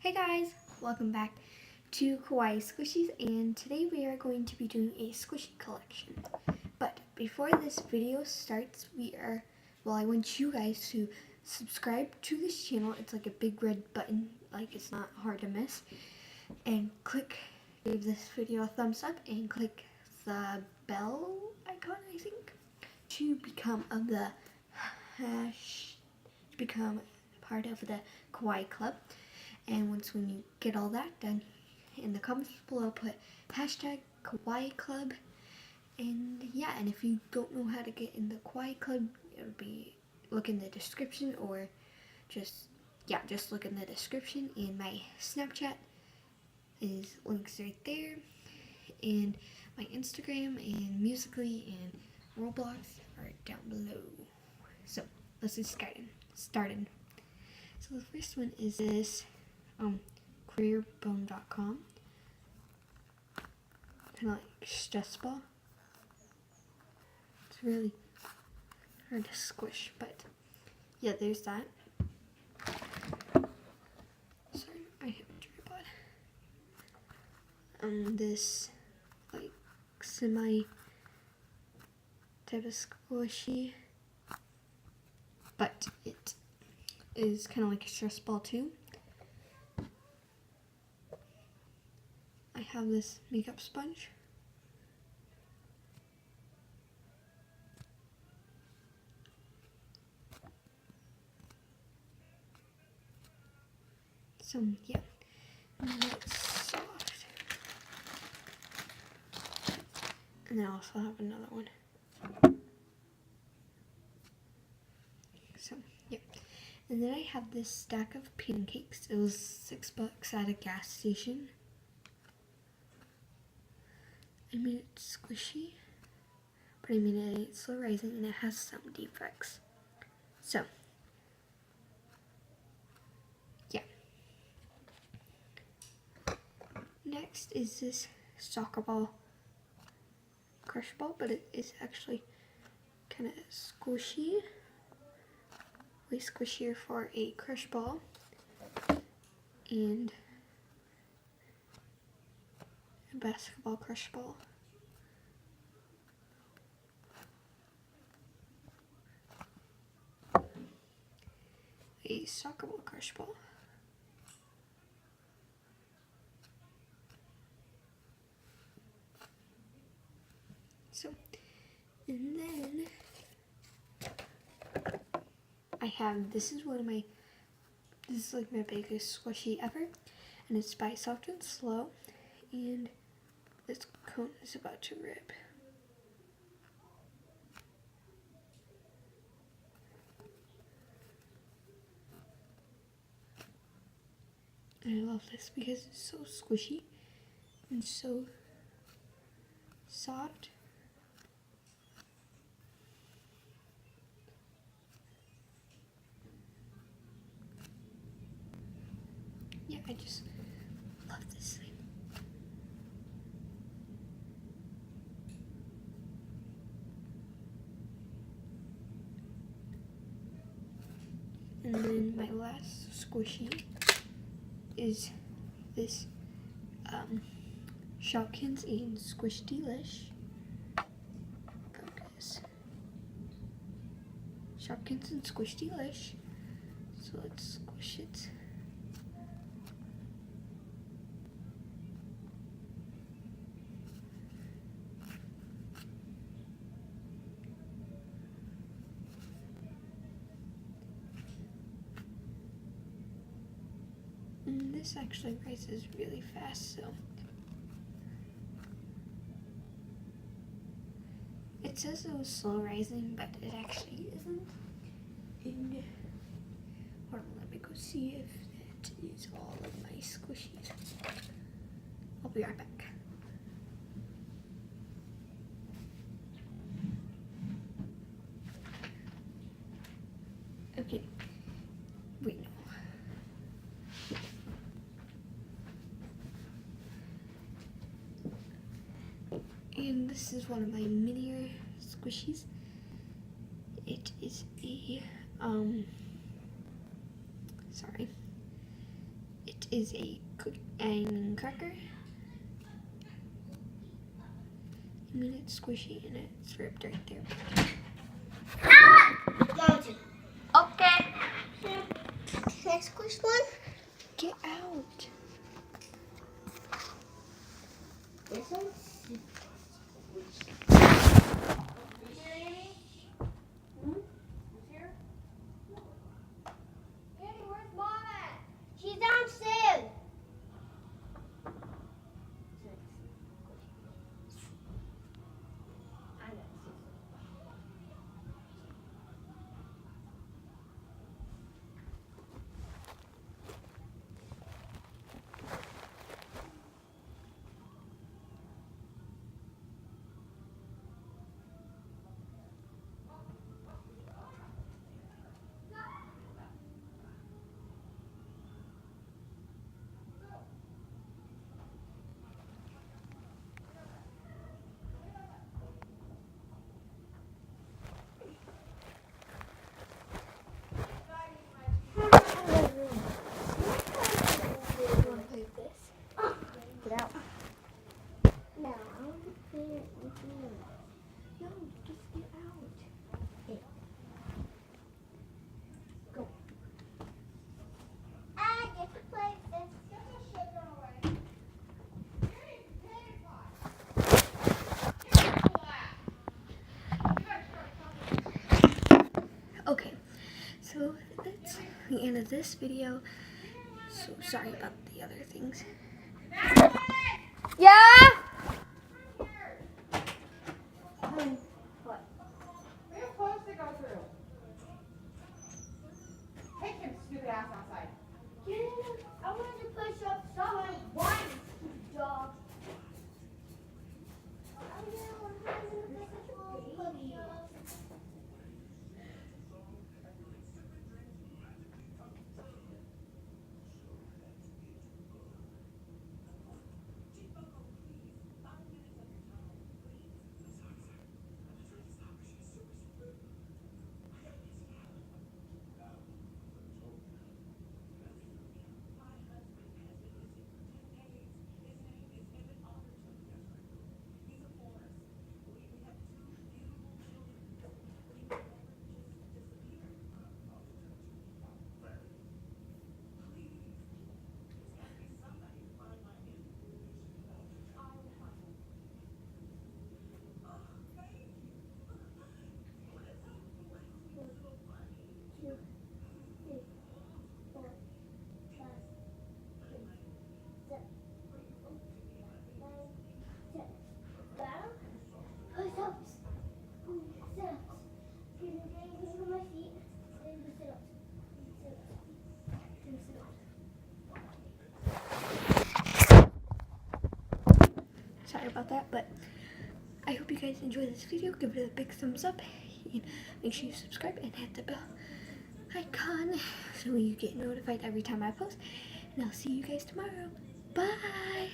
Hey guys, welcome back to Kawaii Squishies, and today we are going to be doing a squishy collection. But before this video starts, I want you guys to subscribe to this channel. It's like a big red button, like it's not hard to miss. And give this video a thumbs up and click the bell icon, I think, to become part of the Kawaii Club. And when you get all that done, in the comments below, put hashtag Kawaii Club. And yeah, and if you don't know how to get in the Kawaii Club, look in the description, or just look in the description. And my Snapchat is links right there, and my Instagram and Musical.ly and Roblox are down below. So let's get started. So the first one is this careerbone.com, kind of like stress ball. It's really hard to squish, but yeah, there's that. Sorry, I have a tripod. This like semi type of squishy, but it is kind of like a stress ball too. I have this makeup sponge. So yeah, and it's soft. And then I also have another one. So yeah, and then I have this stack of pancakes. It was $6 at a gas station. I mean, it's squishy, but I mean, it ain't slow rising, and it has some defects. So yeah. Next is this soccer ball crush ball, but it is actually kind of squishy. Way squishier for a crush ball. And a basketball crush ball. A soccer ball crush ball. So, and then I have, this is like my biggest squishy ever, and it's by Soft and Slow, and this cone is about to rip. And I love this because it's so squishy and so soft. Yeah, I just love this thing. And then my last squishy is this Shopkins and Squish Delish. Focus. Shopkins and Squish Delish. So let's squish it. And this actually rises really fast, so it says it was slow rising, but it actually isn't. And hold on, let me go see if that is all of my squishies. I'll be right back. Okay, wait, no. And this is one of my minier squishies. It is a, it is a cracker. I mean, it's squishy and it's ripped right there. Okay. Can I squish one? Get out. This one? She's downstairs. Okay, so that's the end of this video. So sorry about the other things. Yeah? We have clothes to go through. Take him stupid ass outside. I wanted to push up someone. Why, dog? Sorry about that, but I hope you guys enjoyed this video. Give it a big thumbs up and make sure you subscribe and hit the bell icon so you get notified every time I post. And I'll see you guys tomorrow. Bye!